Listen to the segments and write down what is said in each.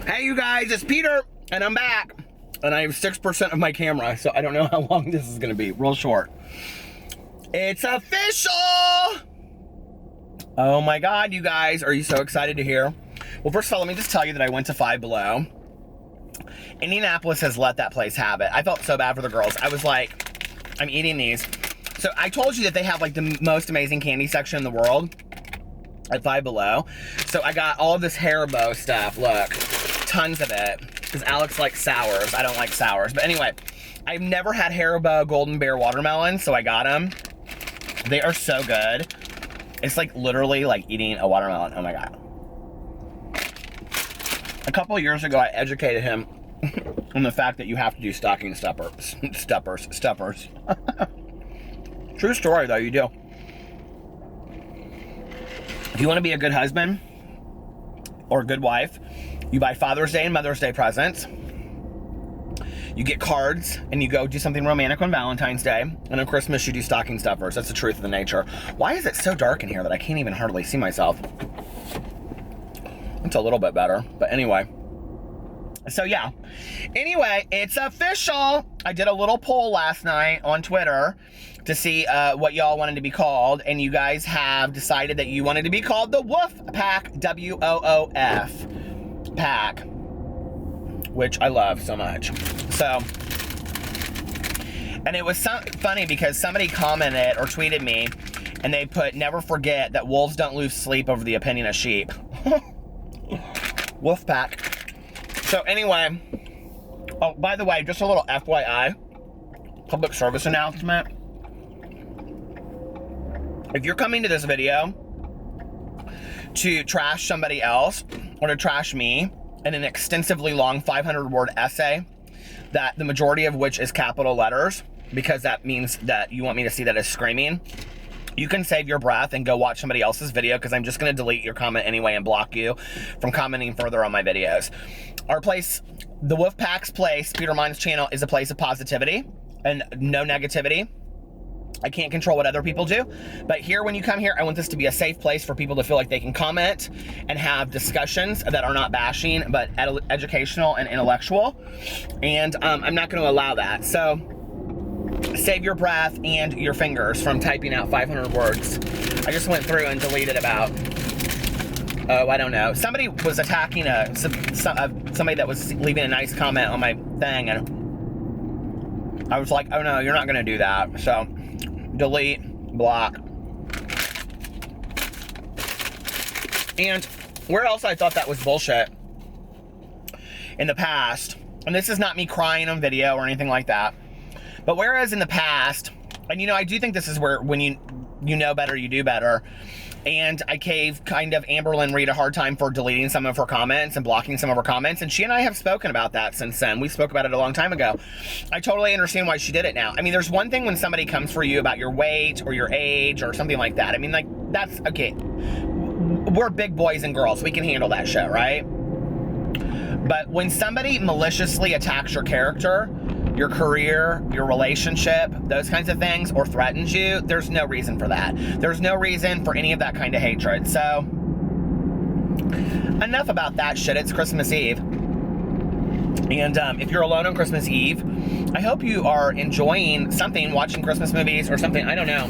Hey you guys, it's Peter, and I'm back. And I have 6% of my camera, so I don't know how long this is gonna be. Real short. It's official! Oh my God, you guys, are you so excited to hear? Well, first of all, let me just tell you that I went to Five Below. Indianapolis has let that place have it. I felt so bad for the girls. I was like, I'm eating these. So I told you that they have like the most amazing candy section in the world at Five Below. So I got all of this Haribo stuff, look. Tons of it, because Alex likes sours. I don't like sours, but anyway, I've never had Haribo Golden Bear watermelon, so I got them. They are so good. It's like literally like eating a watermelon. Oh my God. A couple of years ago, I educated him on the fact that you have to do stocking stuffers. True story though, you do. If you want to be a good husband or a good wife, you buy Father's Day and Mother's Day presents. You get cards and you go do something romantic on Valentine's Day. And on Christmas, you do stocking stuffers. That's the truth of the nature. Why is it so dark in here that I can't even hardly see myself? It's a little bit better, but anyway. So yeah. Anyway, it's official. I did a little poll last night on Twitter to see what y'all wanted to be called, and you guys have decided that you wanted to be called the Woof Pack, W-O-O-F Pack, which I love so much. So, and it was funny because somebody commented or tweeted me, and they put, never forget that wolves don't lose sleep over the opinion of sheep. Wolf Pack. So anyway, oh, by the way, just a little FYI, public service announcement. If you're coming to this video to trash somebody else or to trash me in an extensively long 500-word essay that the majority of which is capital letters, because that means that you want me to see that as screaming, you can save your breath and go watch somebody else's video, because I'm just going to delete your comment anyway and block you from commenting further on my videos. Our place, the Wolfpack's place, Peter Monn's channel, is a place of positivity and no negativity. I can't control what other people do, but here, when you come here, I want this to be a safe place for people to feel like they can comment and have discussions that are not bashing, but educational and intellectual, and I'm not going to allow that. So save your breath and your fingers from typing out 500 words. I just went through and deleted about, oh, I don't know. Somebody was attacking somebody that was leaving a nice comment on my thing, and I was like, oh no, you're not going to do that. So delete, block. And where else I thought that was bullshit in the past, and this is not me crying on video or anything like that, but whereas in the past, and you know, I do think this is where, when you know better, you do better. And I gave kind of Amberlynn Reed a hard time for deleting some of her comments and blocking some of her comments. And she and I have spoken about that since then. We spoke about it a long time ago. I totally understand why she did it now. I mean, there's one thing when somebody comes for you about your weight or your age or something like that. I mean, like, that's okay. We're big boys and girls. We can handle that shit, right? But when somebody maliciously attacks your character, your career, your relationship, those kinds of things, or threatens you, there's no reason for that. There's no reason for any of that kind of hatred. So, enough about that shit. It's Christmas Eve. And if you're alone on Christmas Eve, I hope you are enjoying something, watching Christmas movies or something. I don't know.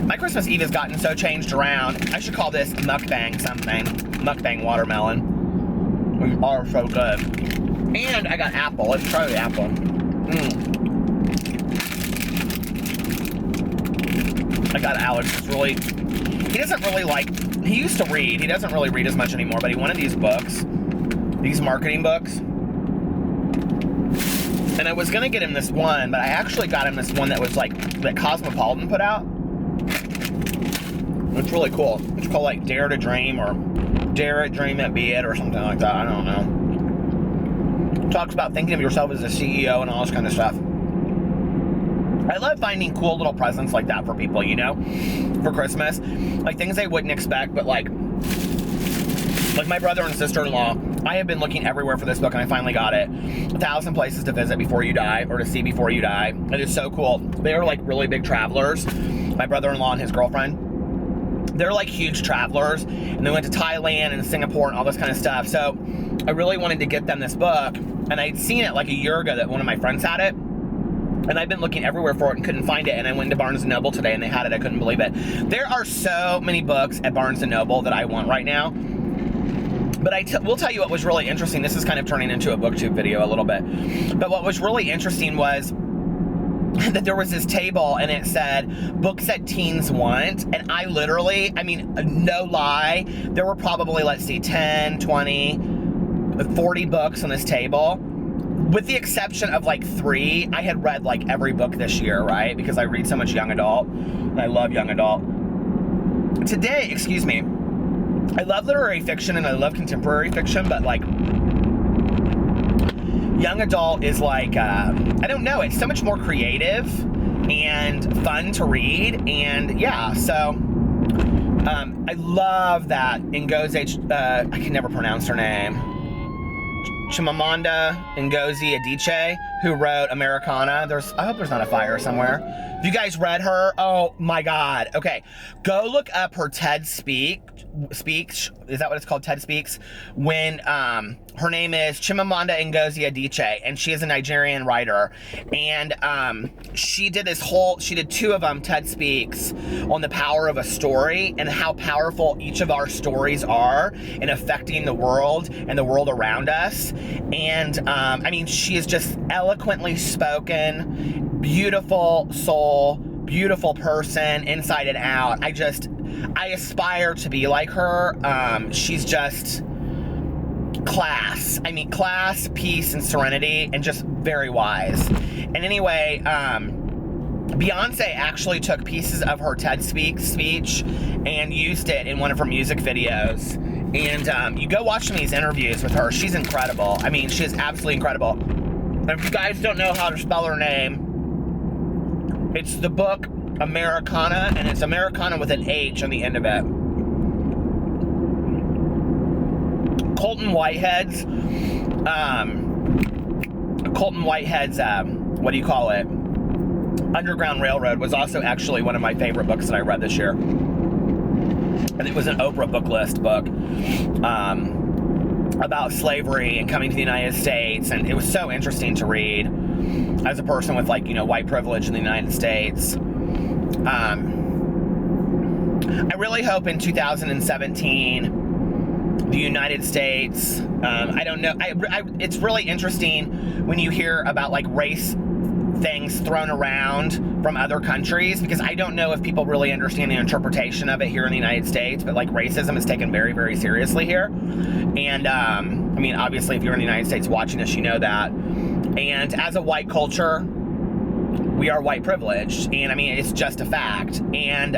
My Christmas Eve has gotten so changed around. I should call this mukbang something. Mukbang watermelon. We are so good. And I got apple. Let's try the apple. I got Alex. It's really, he doesn't really like, he used to read. He doesn't really read as much anymore, but he wanted these books, these marketing books. And I was going to get him this one, but I actually got him this one that was like, that Cosmopolitan put out. It's really cool. It's called like Dare to Dream, or Dare It, Dream It, Be It, or something like that. I don't know. Talks about thinking of yourself as a CEO and all this kind of stuff. I love finding cool little presents like that for people, you know, for Christmas. Like things they wouldn't expect, but like my brother and sister-in-law, I have been looking everywhere for this book, and I finally got it. 1,000 Places to Visit Before You Die, or to See Before You Die. It is so cool. They're like really big travelers. My brother-in-law and his girlfriend. They're like huge travelers, and they went to Thailand and Singapore and all this kind of stuff. So I really wanted to get them this book, and I'd seen it like a year ago that one of my friends had it, and I've been looking everywhere for it and couldn't find it, and I went to Barnes & Noble today and they had it. I couldn't believe it. There are so many books at Barnes & Noble that I want right now. But will tell you what was really interesting. This is kind of turning into a booktube video a little bit. But what was really interesting was that there was this table and it said, books that teens want. And I literally, I mean, no lie, there were probably, let's see, 10, 20, 40 books on this table. With the exception of like 3, I had read like every book this year, right? Because I read so much young adult, and I love young adult. Today, excuse me, I love literary fiction and I love contemporary fiction, but like young adult is like, I don't know, it's so much more creative and fun to read. And yeah, so I love that Ngozi, I can never pronounce her name, Chimamanda Ngozi Adichie, who wrote Americana. I hope there's not a fire somewhere. Have you guys read her? Oh my God. Okay, go look up her TED Speaks. Is that what it's called? TED Speaks? When her name is Chimamanda Ngozi Adichie, and she is a Nigerian writer. And she did 2 of them, TED Speaks, on the power of a story and how powerful each of our stories are in affecting the world and the world around us. And I mean, she is just eloquently spoken, beautiful soul, beautiful person inside and out. I aspire to be like her. She's just class. I mean, class, peace, and serenity, and just very wise. And anyway, Beyonce actually took pieces of her TED speech and used it in one of her music videos. And you go watch some of these interviews with her. She's incredible. I mean, she is absolutely incredible. And if you guys don't know how to spell her name, it's the book Americana, and it's Americana with an H on the end of it. Colton Whitehead's, what do you call it? Underground Railroad was also actually one of my favorite books that I read this year. And it was an Oprah book list book about slavery and coming to the United States. And it was so interesting to read as a person with, like, you know, white privilege in the United States. I really hope in 2017, the United States, I don't know, it's really interesting when you hear about like race things thrown around from other countries, because I don't know if people really understand the interpretation of it here in the United States, but like racism is taken very, very seriously here. And I mean, obviously if you're in the United States watching this, you know that. And as a white culture, we are white privileged, and I mean, it's just a fact. And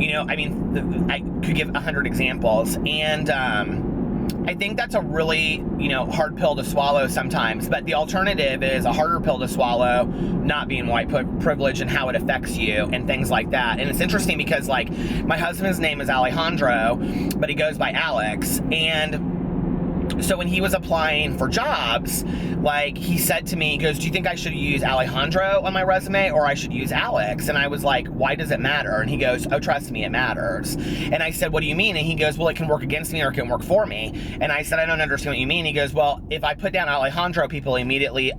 you know, I mean, I could give 100 examples, and I think that's a really, you know, hard pill to swallow sometimes, but the alternative is a harder pill to swallow, not being white privilege and how it affects you and things like that. And it's interesting because, like, my husband's name is Alejandro, but he goes by Alex, and so when he was applying for jobs, like, he said to me, he goes, do you think I should use Alejandro on my resume or I should use Alex? And I was like, why does it matter? And he goes, oh, trust me, it matters. And I said, what do you mean? And he goes, well, it can work against me or it can work for me. And I said, I don't understand what you mean. He goes, well, if I put down Alejandro, people immediately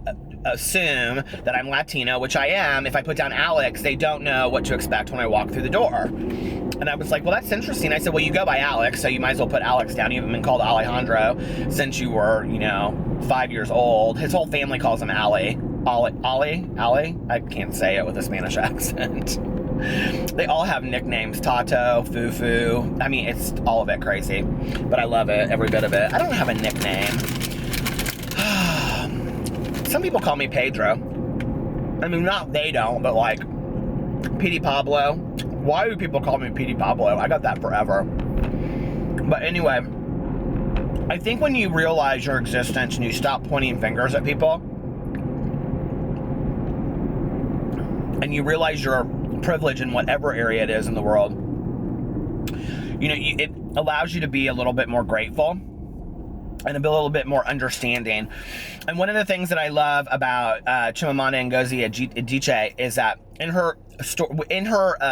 assume that I'm Latino, which I am. If I put down Alex, they don't know what to expect when I walk through the door. And I was like, well, that's interesting. I said, well, you go by Alex, so you might as well put Alex down. You haven't been called Alejandro since you were, you know, 5 years old. His whole family calls him Ali. I can't say it with a Spanish accent. They all have nicknames, Tato, Fufu. I mean, it's all of it crazy, but I love it, every bit of it. I don't have a nickname. Some people call me Pedro. I mean, not they don't, but like Petey Pablo. Why do people call me Petey Pablo? I got that forever. But anyway, I think when you realize your existence and you stop pointing fingers at people, and you realize your privilege in whatever area it is in the world, you know, it allows you to be a little bit more grateful and a little bit more understanding. And one of the things that I love about Chimamanda Ngozi Adichie is that in her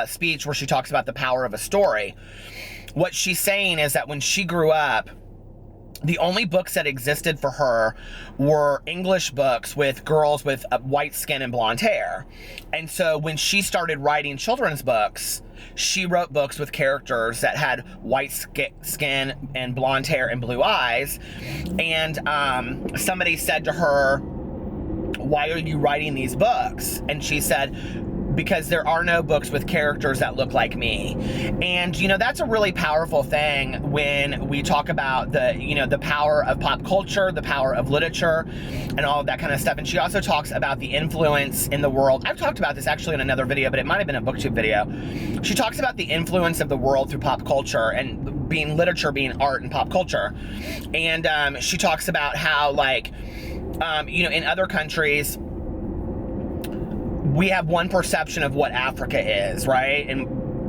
speech where she talks about the power of a story, what she's saying is that when she grew up, the only books that existed for her were English books with girls with white skin and blonde hair. And so when she started writing children's books, she wrote books with characters that had white skin and blonde hair and blue eyes. And somebody said to her, "Why are you writing these books?" And she said, "Because there are no books with characters that look like me." And, you know, that's a really powerful thing when we talk about the, you know, the power of pop culture, the power of literature, and all of that kind of stuff. And she also talks about the influence in the world. I've talked about this actually in another video, but it might have been a BookTube video. She talks about the influence of the world through pop culture and being literature, being art and pop culture. And she talks about how, like, you know, in other countries, we have one perception of what Africa is, right?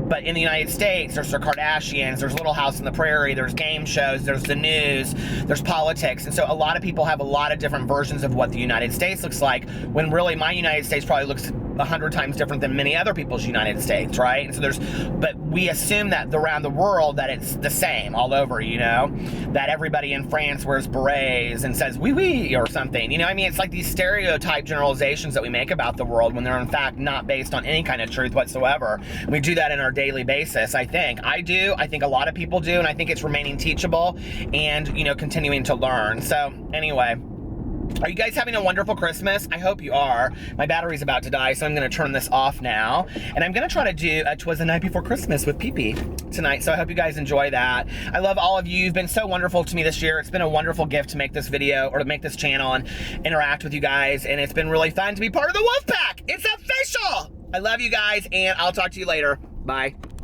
But in the United States, there's the Kardashians, there's Little House on the Prairie, there's game shows, there's the news, there's politics. And so a lot of people have a lot of different versions of what the United States looks like, when really my United States probably looks 100 times different than many other people's United States, right? And so but we assume that around the world that it's the same all over, you know? That everybody in France wears berets and says, "Oui, oui," or something. You know, I mean, it's like these stereotype generalizations that we make about the world when they're in fact not based on any kind of truth whatsoever. We do that in our daily basis, I think. I do, I think a lot of people do, and I think it's remaining teachable and, you know, continuing to learn. So anyway, are you guys having a wonderful Christmas? I hope you are. My battery's about to die, so I'm gonna turn this off now. And I'm gonna try to do "'Twas the Night Before Christmas" with Pee tonight, so I hope you guys enjoy that. I love all of you. You've been so wonderful to me this year. It's been a wonderful gift to make this video, or to make this channel and interact with you guys, and it's been really fun to be part of the Wolf Pack. It's official! I love you guys, and I'll talk to you later. Bye.